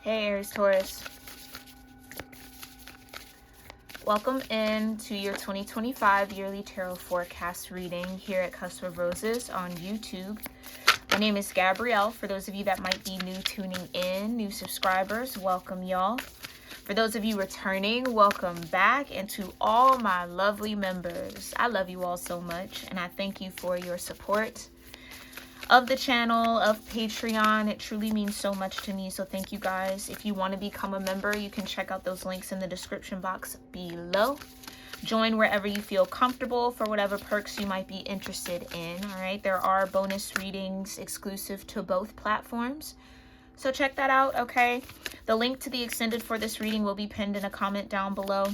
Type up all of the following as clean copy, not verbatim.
Hey Aries-Taurus. Welcome in to your 2025 yearly tarot forecast reading here at Cusp of Roses on YouTube. My name is Gabrielle. For those of you that might be new tuning in, new subscribers, welcome y'all. For those of you returning, welcome back. And to all my lovely members, I love you all so much and I thank you for your support of the channel, of Patreon. It truly means so much to me, so thank you guys. If you want to become a member, you can check out those links in the description box below. Join wherever you feel comfortable for whatever perks you might be interested in. All right, there are bonus readings exclusive to both platforms, so check that out. Okay, the link to the extended for this reading will be pinned in a comment down below,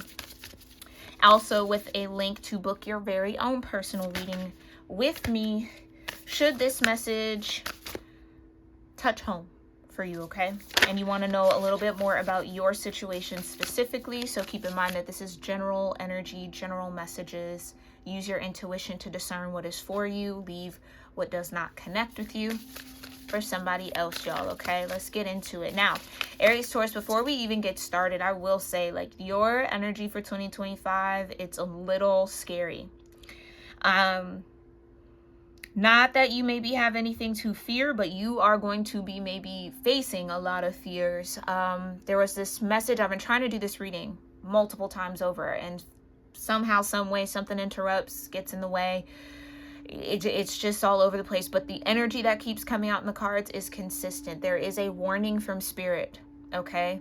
also with a link to book your very own personal reading with me should this message touch home for you, okay? And you want to know a little bit more about your situation specifically, so keep in mind that this is general energy, general messages. Use your intuition to discern what is for you, leave what does not connect with you for somebody else, y'all, okay? Let's get into it. Now, Aries, Taurus, before we even get started, I will say, like, your energy for 2025, it's a little scary. Not that you maybe have anything to fear, but you are going to be maybe facing a lot of fears. There was this message, I've been trying to do this reading multiple times over, and somehow, some way, something interrupts, gets in the way. It's just all over the place, but the energy that keeps coming out in the cards is consistent. There is a warning from Spirit, okay?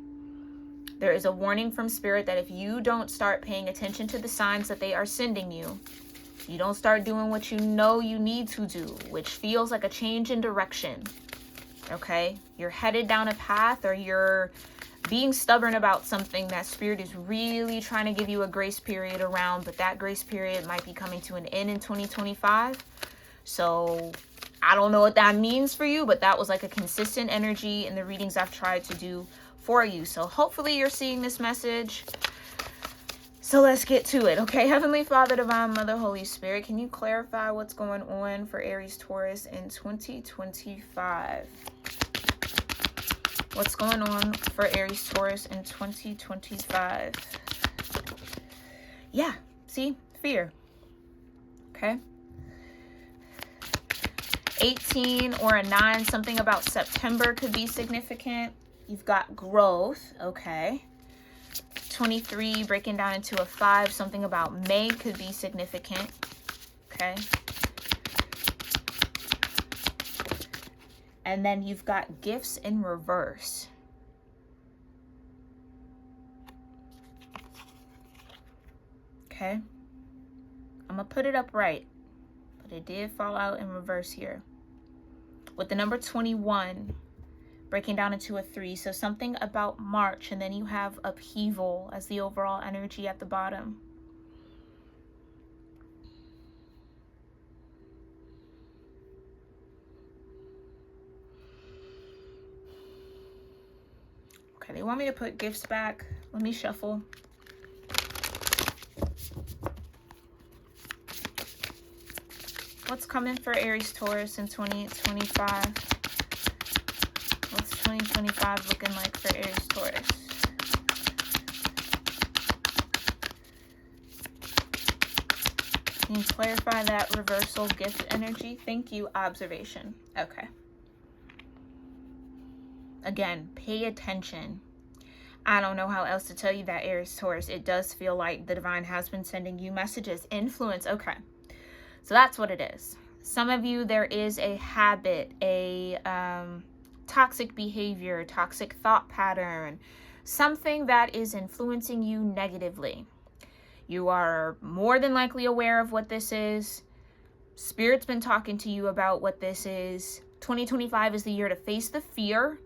There is a warning from Spirit that if you don't start paying attention to the signs that they are sending you, you don't start doing what you know you need to do, which feels like a change in direction, okay? You're headed down a path, or you're being stubborn about something that Spirit is really trying to give you a grace period around, but that grace period might be coming to an end in 2025. So I don't know what that means for you, but that was like a consistent energy in the readings I've tried to do for you. So hopefully you're seeing this message. So let's get to it, okay? Heavenly Father, Divine Mother, Holy Spirit, can you clarify what's going on for Aries, Taurus in 2025? What's going on for Aries, Taurus in 2025? Yeah, see? Fear. Okay? 18 or a 9, something about September could be significant. You've got growth, okay? 23 breaking down into a 5, something about May could be significant, okay? And then you've got gifts in reverse. Okay? I'm gonna put it up right, but it did fall out in reverse here. With the number 21 breaking down into a 3, so something about March, and then you have upheaval as the overall energy at the bottom. Okay, they want me to put gifts back. Let me shuffle. What's coming for Aries, Taurus in 2025? What's 2025 looking like for Aries, Taurus? Can you clarify that reversal gift energy? Thank you, observation. Okay. Again, pay attention. I don't know how else to tell you that, Aries, Taurus. It does feel like the divine has been sending you messages. Influence. Okay. So that's what it is. Some of you, there is a habit, a toxic behavior, toxic thought pattern, something that is influencing you negatively. You are more than likely aware of what this is. Spirit's been talking to you about what this is. 2025 is the year to face the fear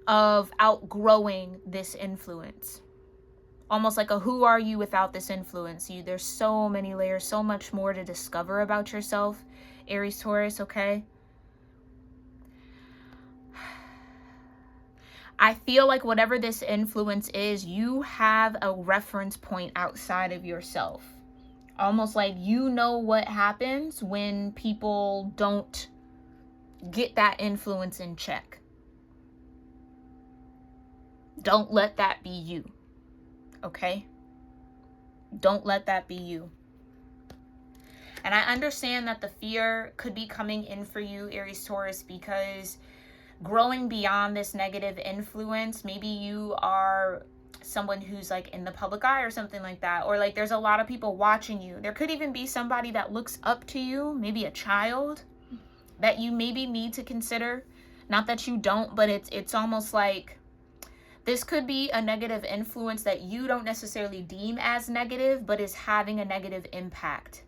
of outgrowing this influence. Almost like a who are you without this influence? There's so many layers, so much more to discover about yourself, Aries, Taurus, okay? I feel like whatever this influence is, you have a reference point outside of yourself. Almost like you know what happens when people don't get that influence in check. Don't let that be you. Okay? Don't let that be you. And I understand that the fear could be coming in for you, Aries Taurus, because growing beyond this negative influence, maybe you are someone who's like in the public eye or something like that, or like there's a lot of people watching you. There could even be somebody that looks up to you, maybe a child that you maybe need to consider. Not that you don't, but it's almost like this could be a negative influence that you don't necessarily deem as negative, but is having a negative impact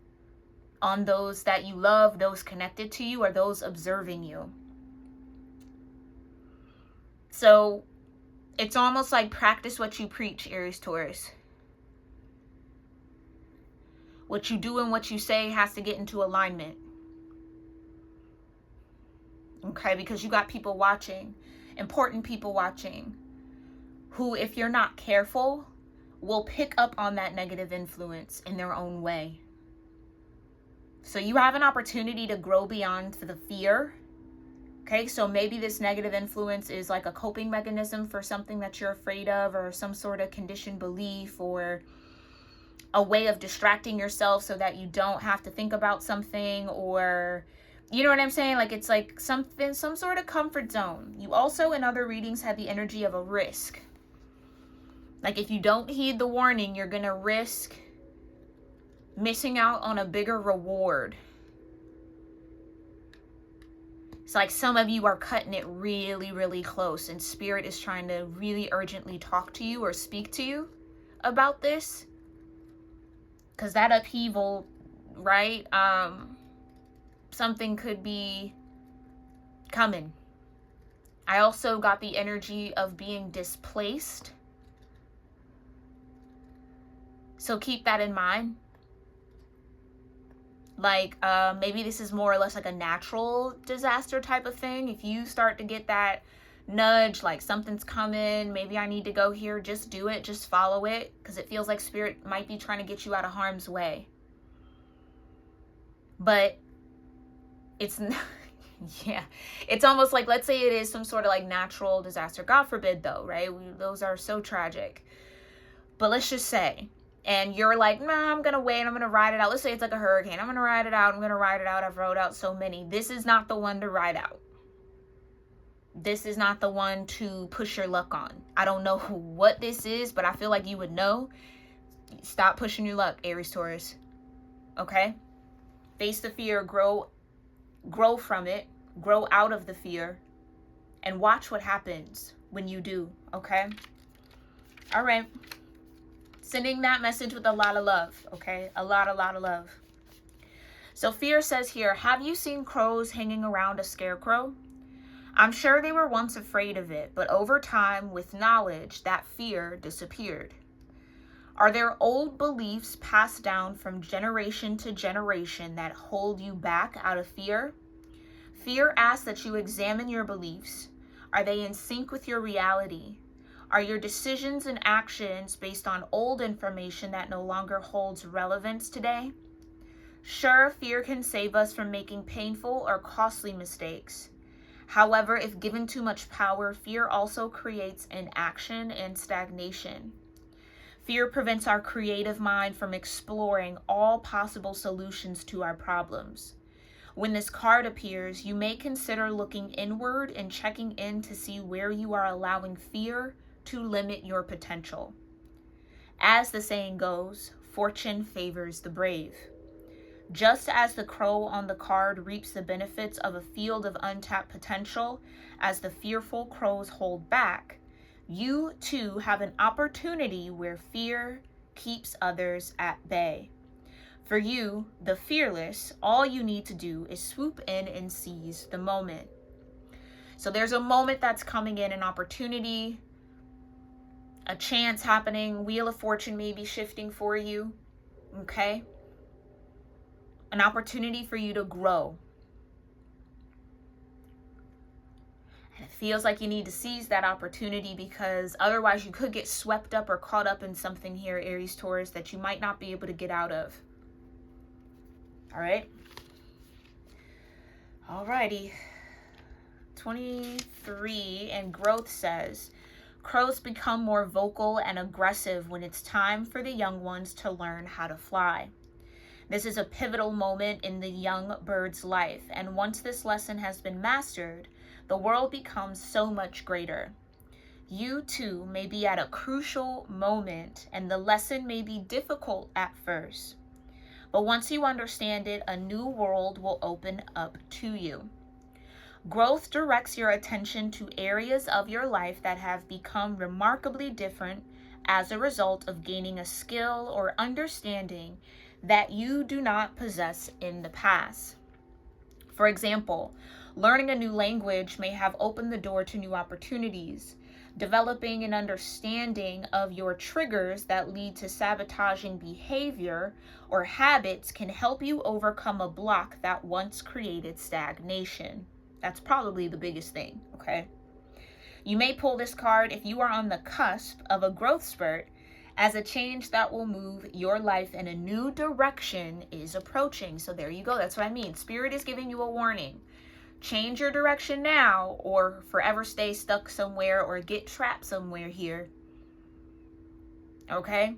on those that you love, those connected to you, or those observing you. So it's almost like practice what you preach, Aries Taurus. What you do and what you say has to get into alignment. Okay, because you got people watching, important people watching, who, if you're not careful, will pick up on that negative influence in their own way. So you have an opportunity to grow beyond the fear. Okay, so maybe this negative influence is like a coping mechanism for something that you're afraid of, or some sort of conditioned belief, or a way of distracting yourself so that you don't have to think about something, or you know what I'm saying? Like it's like some sort of comfort zone. You also in other readings had the energy of a risk. Like if you don't heed the warning, you're gonna risk missing out on a bigger reward. It's like some of you are cutting it really, really close, and Spirit is trying to really urgently talk to you or speak to you about this. Because that upheaval, right? Something could be coming. I also got the energy of being displaced. So keep that in mind. Like maybe this is more or less like a natural disaster type of thing. If you start to get that nudge, like something's coming, maybe I need to go here, just do it, just follow it, because it feels like Spirit might be trying to get you out of harm's way. But it's yeah, it's almost like, let's say it is some sort of like natural disaster, God forbid though, right? Those are so tragic. But let's just say, and you're like, nah, I'm gonna wait, I'm gonna ride it out. Let's say it's like a hurricane, I'm gonna ride it out, I've rode out so many. This is not the one to ride out. This is not the one to push your luck on. I don't know what this is, but I feel like you would know. Stop pushing your luck, Aries Taurus. Okay? Face the fear, grow from it, grow out of the fear, and watch what happens when you do, okay? All right. Sending that message with a lot of love, okay? A lot of love. So fear says here, have you seen crows hanging around a scarecrow? I'm sure they were once afraid of it, but over time, with knowledge, that fear disappeared. Are there old beliefs passed down from generation to generation that hold you back out of fear? Fear asks that you examine your beliefs. Are they in sync with your reality? Are your decisions and actions based on old information that no longer holds relevance today? Sure, fear can save us from making painful or costly mistakes. However, if given too much power, fear also creates inaction and stagnation. Fear prevents our creative mind from exploring all possible solutions to our problems. When this card appears, you may consider looking inward and checking in to see where you are allowing fear to limit your potential. As the saying goes, fortune favors the brave. Just as the crow on the card reaps the benefits of a field of untapped potential, as the fearful crows hold back, you too have an opportunity where fear keeps others at bay. For you, the fearless, all you need to do is swoop in and seize the moment. So there's a moment that's coming in, an opportunity, a chance happening, wheel of fortune may be shifting for you, okay? An opportunity for you to grow. And it feels like you need to seize that opportunity, because otherwise you could get swept up or caught up in something here, Aries Taurus, that you might not be able to get out of. All right? Alrighty. 23 and growth says, Crows become more vocal and aggressive when it's time for the young ones to learn how to fly. This is a pivotal moment in the young bird's life, and once this lesson has been mastered, the world becomes so much greater. You too may be at a crucial moment, and the lesson may be difficult at first. But once you understand it, a new world will open up to you. Growth directs your attention to areas of your life that have become remarkably different as a result of gaining a skill or understanding that you do not possess in the past. For example, learning a new language may have opened the door to new opportunities. Developing an understanding of your triggers that lead to sabotaging behavior or habits can help you overcome a block that once created stagnation. That's probably the biggest thing, okay? You may pull this card if you are on the cusp of a growth spurt, as a change that will move your life in a new direction is approaching. So there you go. That's what I mean. Spirit is giving you a warning. Change your direction now, or forever stay stuck somewhere or get trapped somewhere here. Okay?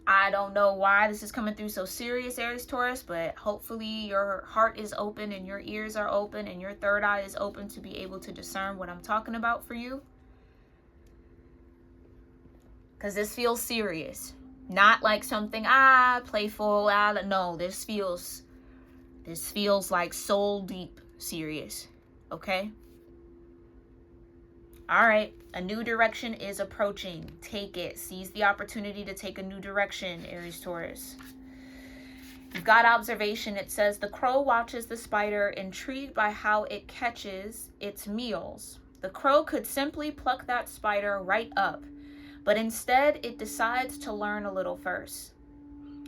I don't know why this is coming through so serious, Aries-Taurus, but hopefully your heart is open and your ears are open and your third eye is open to be able to discern what I'm talking about for you. Because this feels serious. Not like something, playful, no, this feels like soul deep serious. Okay? All right, a new direction is approaching. Take it. Seize the opportunity to take a new direction, Aries-Taurus. You've got observation. It says, the crow watches the spider, intrigued by how it catches its meals. The crow could simply pluck that spider right up, but instead it decides to learn a little first.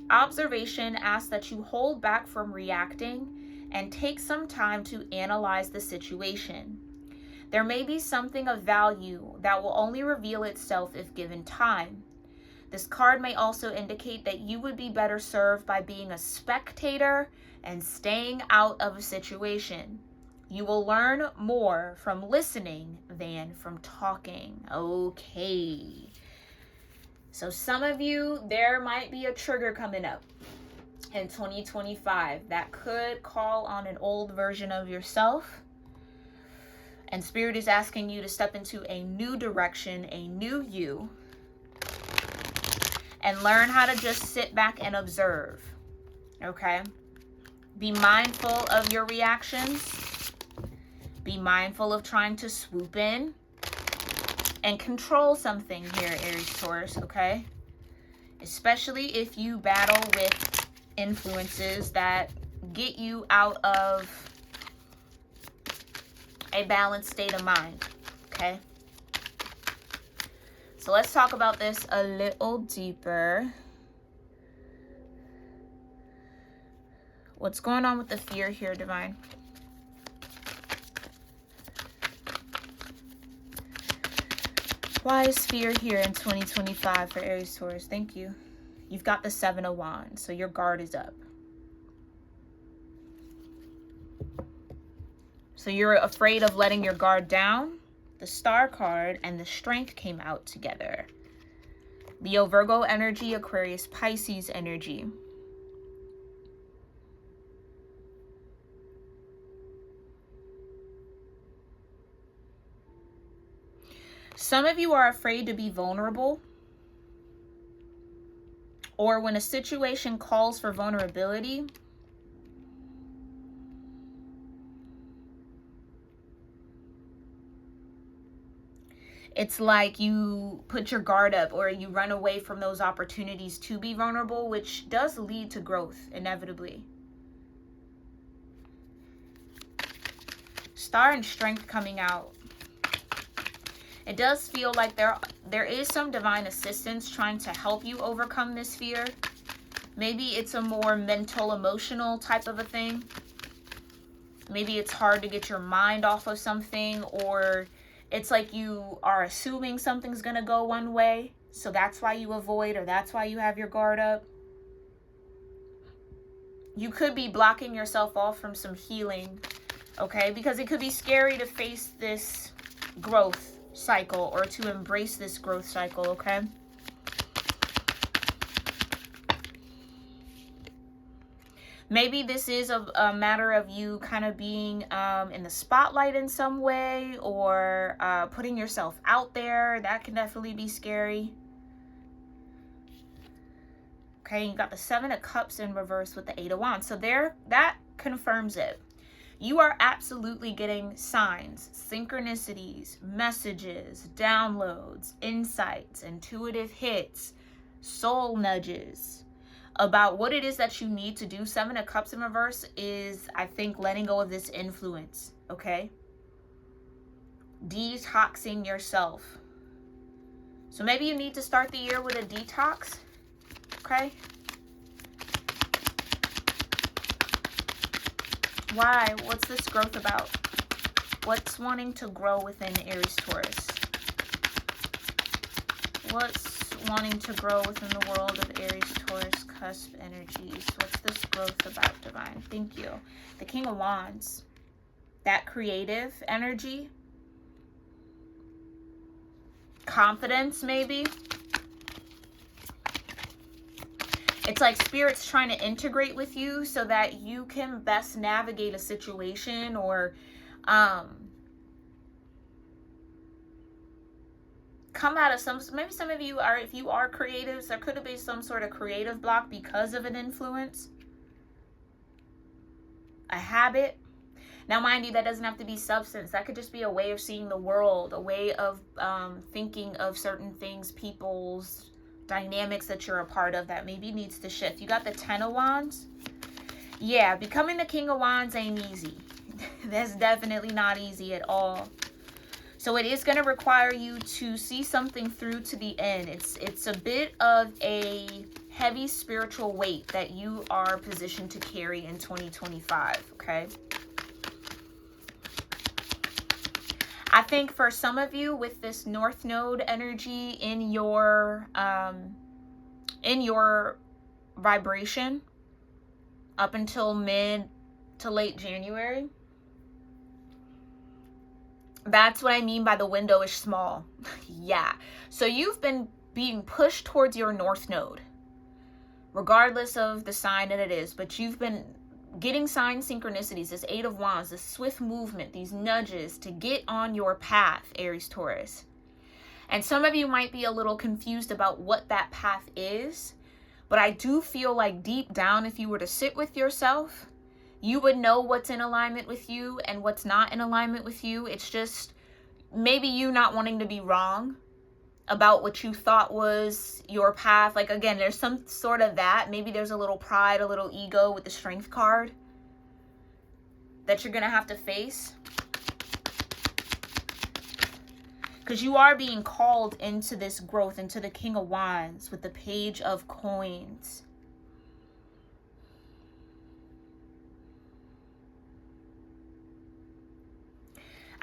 Observation asks that you hold back from reacting and take some time to analyze the situation. There may be something of value that will only reveal itself if given time. This card may also indicate that you would be better served by being a spectator and staying out of a situation. You will learn more from listening than from talking. Okay. So some of you, there might be a trigger coming up in 2025 that could call on an old version of yourself. And Spirit is asking you to step into a new direction, a new you, and learn how to just sit back and observe. Okay? Be mindful of your reactions. Be mindful of trying to swoop in and control something here, Aries-Taurus, okay? Especially if you battle with influences that get you out of a balanced state of mind, okay? So let's talk about this a little deeper. What's going on with the fear here, Divine? Why is fear here in 2025 for Aries-Taurus? Thank you. You've got the 7 of Wands, so your guard is up. So you're afraid of letting your guard down. The Star card and the Strength came out together. Leo, Virgo energy, Aquarius, Pisces energy. Some of you are afraid to be vulnerable, or when a situation calls for vulnerability, it's like you put your guard up or you run away from those opportunities to be vulnerable, which does lead to growth inevitably. Star and Strength coming out. It does feel like there is some divine assistance trying to help you overcome this fear. Maybe it's a more mental, emotional type of a thing. Maybe it's hard to get your mind off of something, or it's like you are assuming something's going to go one way, so that's why you avoid, or that's why you have your guard up. You could be blocking yourself off from some healing, okay? Because it could be scary to face this growth cycle or to embrace this growth cycle, okay? Maybe this is a matter of you kind of being in the spotlight in some way, or putting yourself out there. That can definitely be scary. Okay, you got the 7 of Cups in reverse with the 8 of Wands. So there, that confirms it. You are absolutely getting signs, synchronicities, messages, downloads, insights, intuitive hits, soul nudges about what it is that you need to do. 7 of Cups in reverse is, I think, letting go of this influence, okay? Detoxing yourself. So maybe you need to start the year with a detox, okay? Why? What's this growth about? What's wanting to grow within Aries-Taurus? What's wanting to grow within the world of Aries-Taurus cusp energies? What's this growth about, divine? Thank you. The King of Wands. That creative energy. Confidence, maybe. It's like Spirit's trying to integrate with you so that you can best navigate a situation, or come out of maybe some of you are, if you are creatives, there could have been some sort of creative block because of an influence, a habit. Now, mind you, that doesn't have to be substance. That could just be a way of seeing the world, a way of thinking of certain things, people's dynamics that you're a part of that maybe needs to shift. You got the 10 of Wands. Yeah, becoming the King of Wands ain't easy. That's definitely not easy at all. So it is going to require you to see something through to the end. It's a bit of a heavy spiritual weight that you are positioned to carry in 2025, okay? I think for some of you with this North Node energy in your vibration up until mid to late January, that's what I mean by the window is small. Yeah. So you've been being pushed towards your North Node, regardless of the sign that it is, but you've been getting sign synchronicities, this 8 of Wands, this swift movement, these nudges to get on your path, Aries-Taurus. And some of you might be a little confused about what that path is, but I do feel like deep down, if you were to sit with yourself, you would know what's in alignment with you and what's not in alignment with you. It's just maybe you not wanting to be wrong about what you thought was your path. Like, again, there's some sort of that. Maybe there's a little pride, a little ego with the Strength card that you're going to have to face. Because you are being called into this growth, into the King of Wands with the Page of Coins.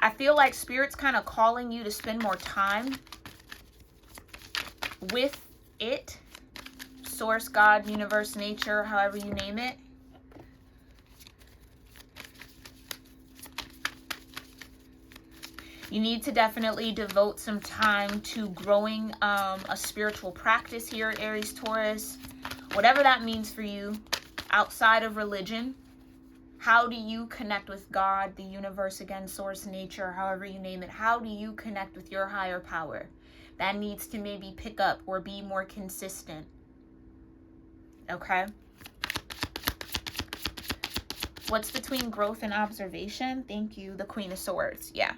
I feel like Spirit's kind of calling you to spend more time with it, source, God, universe, nature, however you name it. You need to definitely devote some time to growing a spiritual practice here at Aries-Taurus, whatever that means for you, outside of religion. How do you connect with God, the universe, again, source, nature, however you name it? How do you connect with your higher power? That needs to maybe pick up or be more consistent. Okay? What's between growth and observation? Thank you. The Queen of Swords. Yeah.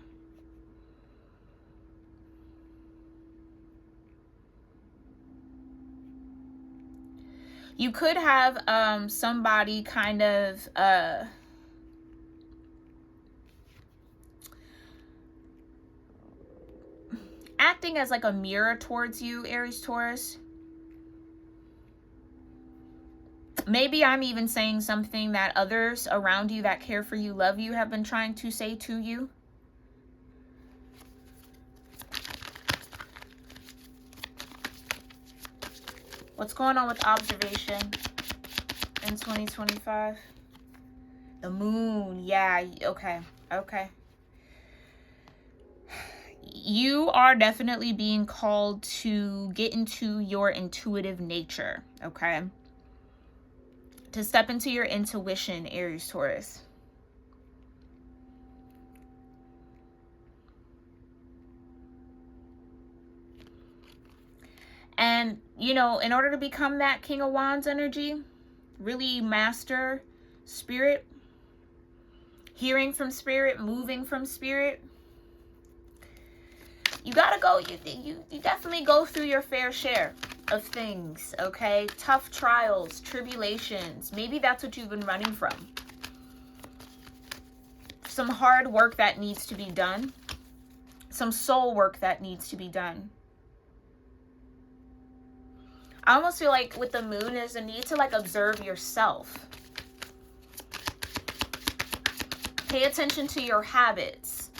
You could have somebody kind of acting as like a mirror towards you, Aries-Taurus. Maybe I'm even saying something that others around you that care for you, love you, have been trying to say to you. What's going on with observation in 2025? The moon. Yeah. Okay. Okay. you are definitely being called to get into your intuitive nature, okay? To step into your intuition, Aries, Taurus. And, you know, in order to become that King of Wands energy, really master spirit, hearing from spirit, moving from spirit, you gotta go, you definitely go through your fair share of things, okay? Tough trials, tribulations. Maybe that's what you've been running from. Some hard work that needs to be done. Some soul work that needs to be done. I almost feel like with the moon, there's a need to like observe yourself. Pay attention to your habits.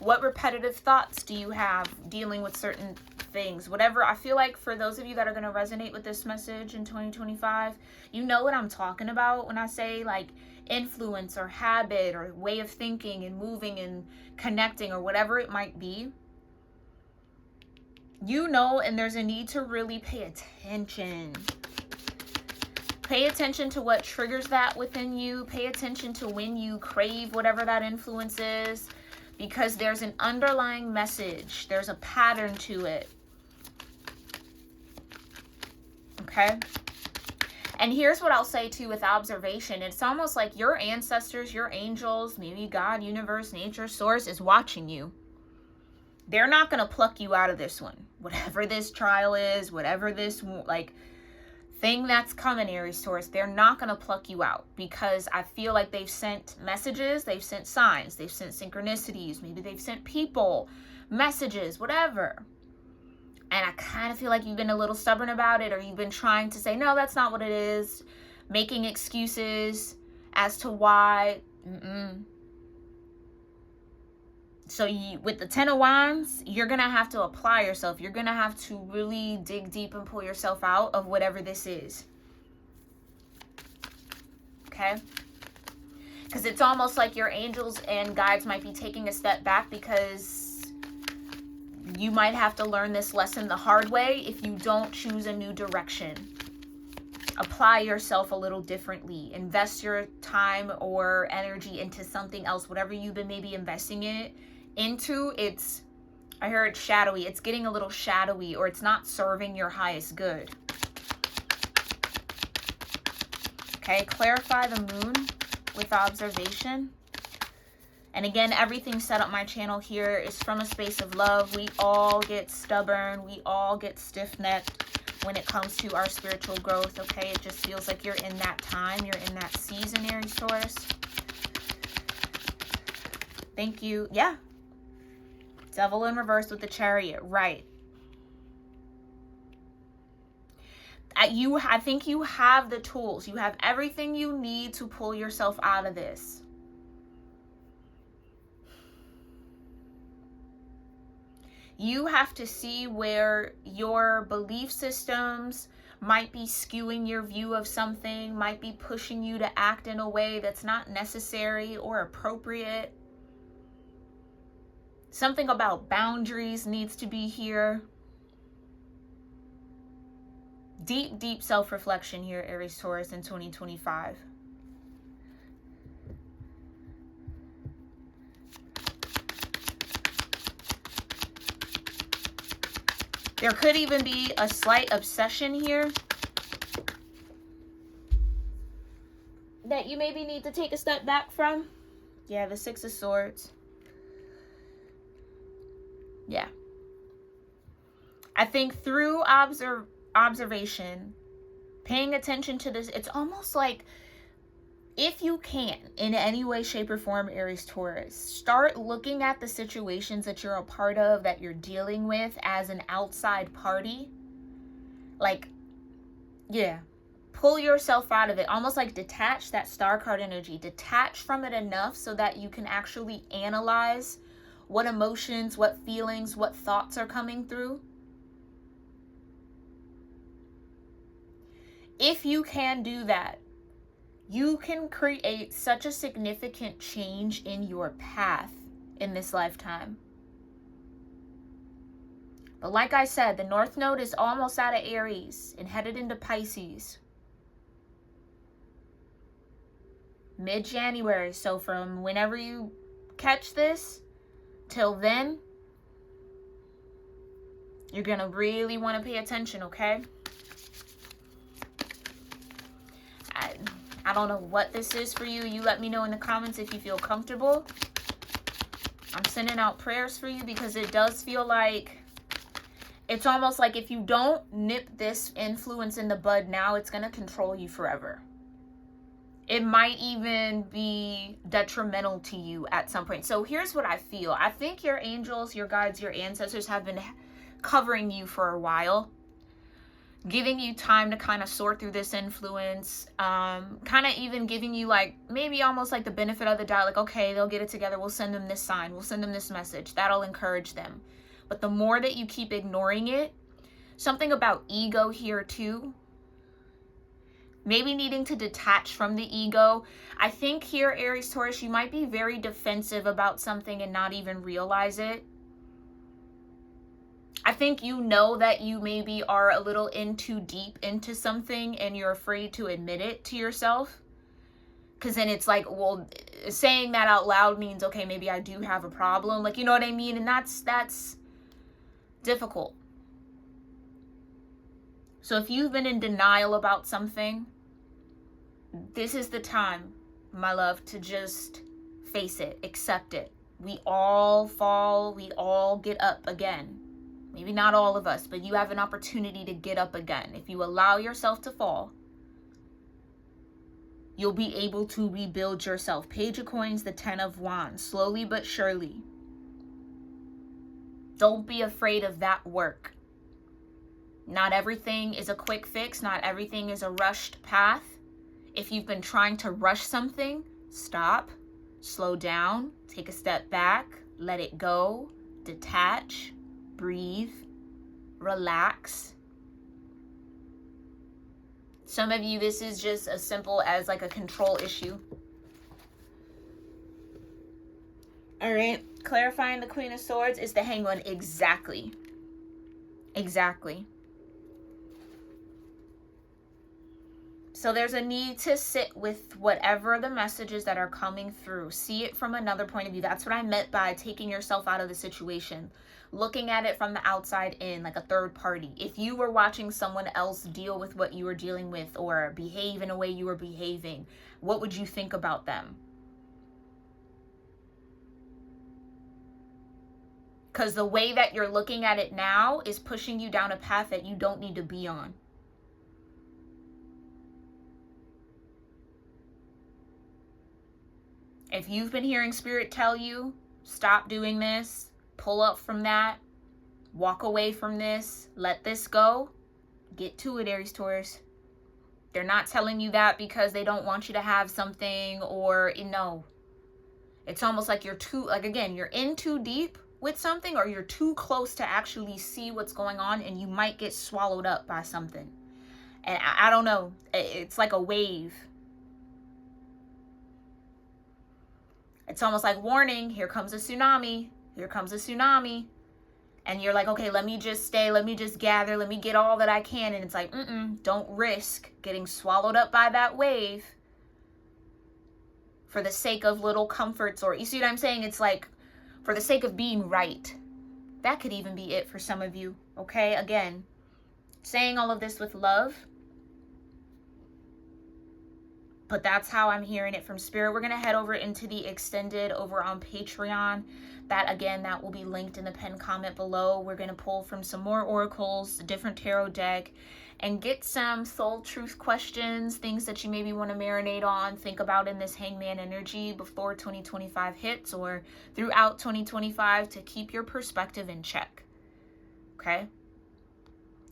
What repetitive thoughts do you have dealing with certain things? Whatever. I feel like for those of you that are going to resonate with this message in 2025, you know what I'm talking about when I say like influence or habit or way of thinking and moving and connecting or whatever it might be. You know, and there's a need to really pay attention. Pay attention to what triggers that within you. Pay attention to when you crave whatever that influence is, because there's an underlying message. There's a pattern to it. Okay? And here's what I'll say too with observation. It's almost like your ancestors, your angels, maybe God, universe, nature, source is watching you. They're not going to pluck you out of this one. Whatever this trial is, whatever this like thing that's coming, Aries, Taurus, they're not going to pluck you out, because I feel like they've sent messages, they've sent signs, they've sent synchronicities, maybe they've sent people, messages, whatever. And I kind of feel like you've been a little stubborn about it, or you've been trying to say, no, that's not what it is, making excuses as to why. So with the Ten of Wands, you're going to have to apply yourself. You're going to have to really dig deep and pull yourself out of whatever this is. Okay? Because it's almost like your angels and guides might be taking a step back, because you might have to learn this lesson the hard way if you don't choose a new direction. Apply yourself a little differently. Invest your time or energy into something else. Whatever you've been maybe investing into, I heard shadowy. It's getting a little shadowy, or it's not serving your highest good. Okay, clarify the moon with observation. And again, everything set up my channel here is from a space of love. We all get stubborn. We all get stiff-necked when it comes to our spiritual growth, okay? It just feels like you're in that time. You're in that season, Aries, Taurus. Thank you. Yeah. Devil in reverse with the Chariot. Right. I think you have the tools. You have everything you need to pull yourself out of this. You have to see where your belief systems might be skewing your view of something, might be pushing you to act in a way that's not necessary or appropriate. Something about boundaries needs to be here. Deep, deep self-reflection here, Aries, Taurus, in 2025. There could even be a slight obsession here that you maybe need to take a step back from. Yeah, the Six of Swords. Yeah. I think through observation, paying attention to this, it's almost like, if you can, in any way, shape, or form, Aries, Taurus, start looking at the situations that you're a part of, that you're dealing with as an outside party. Like, yeah, pull yourself out of it. Almost like detach that star card energy. Detach from it enough so that you can actually analyze what emotions, what feelings, what thoughts are coming through. If you can do that, you can create such a significant change in your path in this lifetime. But like I said, the North Node is almost out of Aries and headed into Pisces. Mid-January. So from whenever you catch this till then, you're going to really want to pay attention, okay? I don't know what this is for you. You let me know in the comments if you feel comfortable. I'm sending out prayers for you because it does feel like, it's almost like if you don't nip this influence in the bud now, it's going to control you forever. It might even be detrimental to you at some point. So here's what I feel. I think your angels, your guides, your ancestors have been covering you for a while, giving you time to kind of sort through this influence, kind of even giving you like maybe almost like the benefit of the doubt, like, okay, they'll get it together, we'll send them this sign, we'll send them this message, that'll encourage them. But the more that you keep ignoring it, something about ego here too, maybe needing to detach from the ego. I think here, Aries, Taurus, you might be very defensive about something and not even realize it. I think you know that you maybe are a little in too deep into something and you're afraid to admit it to yourself. Because then it's like, well, saying that out loud means, okay, maybe I do have a problem. Like, you know what I mean? And that's difficult. So if you've been in denial about something, this is the time, my love, to just face it, accept it. We all fall, we all get up again. Maybe not all of us, but you have an opportunity to get up again. If you allow yourself to fall, you'll be able to rebuild yourself. Page of Coins, the 10 of Wands, slowly but surely. Don't be afraid of that work. Not everything is a quick fix. Not everything is a rushed path. If you've been trying to rush something, stop, slow down, take a step back, let it go, detach, breathe, relax. Some of you, this is just as simple as like a control issue. All right, clarifying the Queen of Swords is the Hangman. Exactly. Exactly. So there's a need to sit with whatever the messages that are coming through. See it from another point of view. That's what I meant by taking yourself out of the situation. Looking at it from the outside in, like a third party. If you were watching someone else deal with what you were dealing with or behave in a way you were behaving, what would you think about them? Because the way that you're looking at it now is pushing you down a path that you don't need to be on. If you've been hearing Spirit tell you, stop doing this, pull up from that, walk away from this, let this go, get to it, Aries, Taurus. They're not telling you that because they don't want you to have something or, no. It's almost like you're too, like again, you're in too deep with something or you're too close to actually see what's going on and you might get swallowed up by something. And I don't know, it's like a wave. It's almost like, warning, here comes a tsunami. Here comes a tsunami. And you're like, okay, let me just stay. Let me just gather. Let me get all that I can. And it's like, don't risk getting swallowed up by that wave for the sake of little comforts. Or, you see what I'm saying? It's like, for the sake of being right. That could even be it for some of you. Okay, again, saying all of this with love. But that's how I'm hearing it from Spirit. We're going to head over into the extended over on Patreon. That, again, that will be linked in the pinned comment below. We're going to pull from some more oracles, a different tarot deck, and get some soul truth questions, things that you maybe want to marinate on, think about in this Hangman energy before 2025 hits or throughout 2025 to keep your perspective in check. Okay?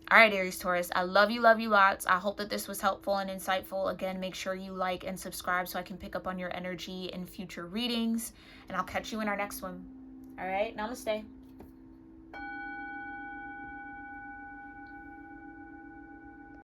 All right, Aries, Taurus, I love you lots. I hope that this was helpful and insightful. Again, make sure you like and subscribe so I can pick up on your energy in future readings. And I'll catch you in our next one. All right, namaste.